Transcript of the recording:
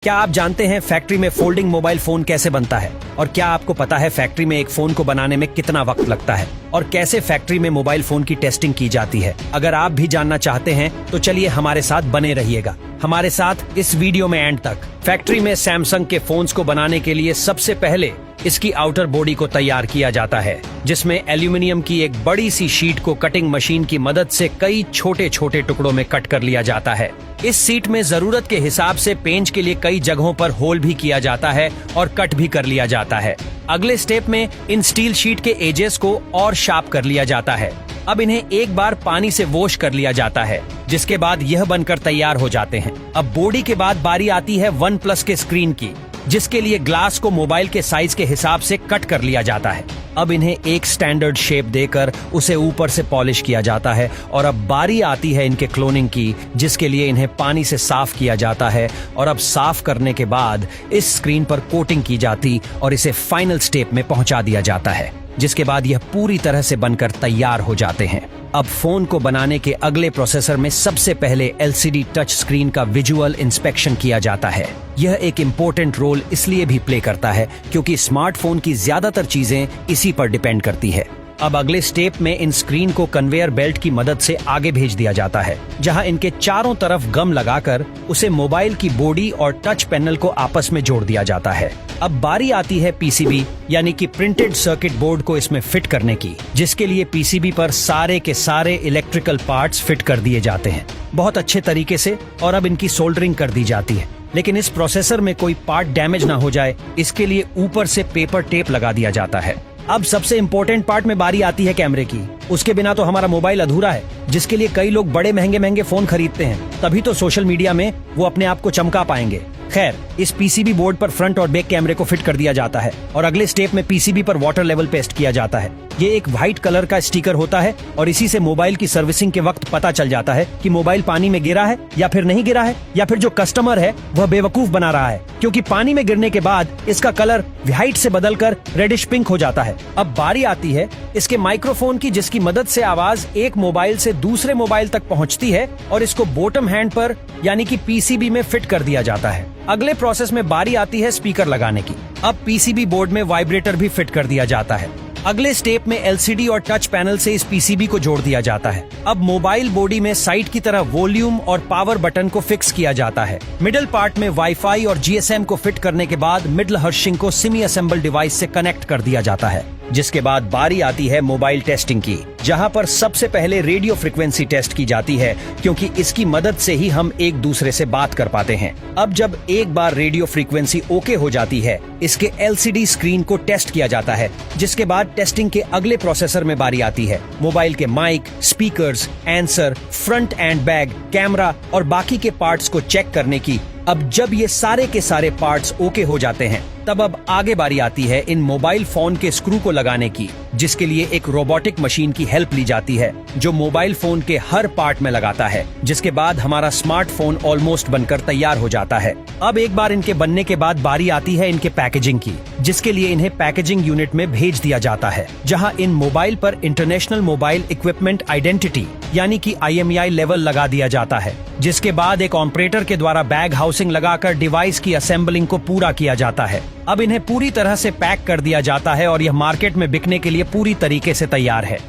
क्या आप जानते हैं फैक्ट्री में फोल्डिंग मोबाइल फोन कैसे बनता है? और क्या आपको पता है फैक्ट्री में एक फोन को बनाने में कितना वक्त लगता है? और कैसे फैक्ट्री में मोबाइल फोन की टेस्टिंग की जाती है? अगर आप भी जानना चाहते हैं तो चलिए हमारे साथ बने रहिएगा हमारे साथ इस वीडियो में एंड तक। फैक्ट्री में सैमसंग के फोन्स को बनाने के लिए सबसे पहले इसकी आउटर बॉडी को तैयार किया जाता है, जिसमें एल्यूमिनियम की एक बड़ी सी शीट को कटिंग मशीन की मदद से कई छोटे छोटे टुकड़ों में कट कर लिया जाता है। इस सीट में जरूरत के हिसाब से पेंच के लिए कई जगहों पर होल भी किया जाता है और कट भी कर लिया जाता है। अगले स्टेप में इन स्टील शीट के एजेस को और शार्प कर लिया जाता है। अब इन्हें एक बार पानी से वॉश कर लिया जाता है, जिसके बाद यह बनकर तैयार हो जाते हैं। अब बॉडी के बाद बारी आती है OnePlus के स्क्रीन की, जिसके लिए ग्लास को मोबाइल के साइज के हिसाब से कट कर लिया जाता है। अब इन्हें एक स्टैंडर्ड शेप देकर उसे ऊपर से पॉलिश किया जाता है और अब बारी आती है इनके क्लोनिंग की, जिसके लिए इन्हें पानी से साफ किया जाता है। और अब साफ करने के बाद इस स्क्रीन पर कोटिंग की जाती और इसे फाइनल स्टेप में पहुंचा दिया जाता है, जिसके बाद यह पूरी तरह से बनकर तैयार हो जाते हैं। अब फोन को बनाने के अगले प्रोसेसर में सबसे पहले LCD टच स्क्रीन का विजुअल इंस्पेक्शन किया जाता है। यह एक इम्पोर्टेंट रोल इसलिए भी प्ले करता है क्योंकि स्मार्टफोन की ज्यादातर चीजें इसी पर डिपेंड करती है। अब अगले स्टेप में इन स्क्रीन को कन्वेयर बेल्ट की मदद से आगे भेज दिया जाता है, जहां इनके चारों तरफ गम लगाकर उसे मोबाइल की बॉडी और टच पैनल को आपस में जोड़ दिया जाता है। अब बारी आती है PCB यानी कि प्रिंटेड सर्किट बोर्ड को इसमें फिट करने की, जिसके लिए PCB पर सारे के सारे इलेक्ट्रिकल पार्ट्स फिट कर दिए जाते हैं बहुत अच्छे तरीके से, और अब इनकी सोल्डरिंग कर दी जाती है। लेकिन इस प्रोसेसर में कोई पार्ट डैमेज ना हो जाए, इसके लिए ऊपर से पेपर टेप लगा दिया जाता है। अब सबसे इम्पोर्टेंट पार्ट में बारी आती है कैमरे की। उसके बिना तो हमारा मोबाइल अधूरा है, जिसके लिए कई लोग बड़े महंगे महंगे फोन खरीदते हैं, तभी तो सोशल मीडिया में वो अपने आप को चमका पाएंगे। खैर, इस PCB बोर्ड पर फ्रंट और बैक कैमरे को फिट कर दिया जाता है और अगले स्टेप में PCB पर वाटर लेवल पेस्ट किया जाता है। ये एक व्हाइट कलर का स्टिकर होता है और इसी से मोबाइल की सर्विसिंग के वक्त पता चल जाता है कि मोबाइल पानी में गिरा है या फिर नहीं गिरा है, या फिर जो कस्टमर है वह बेवकूफ बना रहा है, क्योंकि पानी में गिरने के बाद इसका कलर व्हाइट से बदलकर रेडिश पिंक हो जाता है। अब बारी आती है इसके माइक्रोफोन की, जिसकी मदद से आवाज एक मोबाइल से दूसरे मोबाइल तक पहुंचती है और इसको बॉटम हैंड पर यानी कि PCB में फिट कर दिया जाता है। अगले प्रोसेस में बारी आती है स्पीकर लगाने की। अब PCB बोर्ड में वाइब्रेटर भी फिट कर दिया जाता है। अगले स्टेप में LCD और टच पैनल से इस PCB को जोड़ दिया जाता है। अब मोबाइल बॉडी में साइड की तरह वॉल्यूम और पावर बटन को फिक्स किया जाता है। मिडिल पार्ट में वाईफाई और GSM को फिट करने के बाद मिडल हर्शिंग को सेमी असेंबल डिवाइस से कनेक्ट कर दिया जाता है, जिसके बाद बारी आती है मोबाइल टेस्टिंग की, जहां पर सबसे पहले रेडियो फ्रीक्वेंसी टेस्ट की जाती है, क्योंकि इसकी मदद से ही हम एक दूसरे से बात कर पाते हैं। अब जब एक बार रेडियो फ्रीक्वेंसी ओके हो जाती है, इसके LCD स्क्रीन को टेस्ट किया जाता है, जिसके बाद टेस्टिंग के अगले प्रोसेसर में बारी आती है मोबाइल के mic, speakers, answer, front and back, camera और बाकी के पार्ट्स को चेक करने की। अब जब ये सारे के सारे पार्ट्स ओके हो जाते हैं, तब अब आगे बारी आती है इन मोबाइल फोन के स्क्रू को लगाने की, जिसके लिए एक रोबोटिक मशीन की हेल्प ली जाती है, जो मोबाइल फोन के हर पार्ट में लगाता है, जिसके बाद हमारा स्मार्टफोन ऑलमोस्ट बनकर तैयार हो जाता है। अब एक बार इनके बनने के बाद बारी आती है इनके पैकेजिंग की, जिसके लिए इन्हें पैकेजिंग यूनिट में भेज दिया जाता है, जहां इन मोबाइल पर इंटरनेशनल मोबाइल इक्विपमेंट आइडेंटिटी यानी कि IMEI लेवल लगा दिया जाता है, जिसके बाद एक ऑपरेटर के द्वारा बैग हाउसिंग लगाकर डिवाइस की असेंबलिंग को पूरा किया जाता है। अब इन्हें पूरी तरह से पैक कर दिया जाता है और यह मार्केट में बिकने के लिए पूरी तरीके से तैयार है।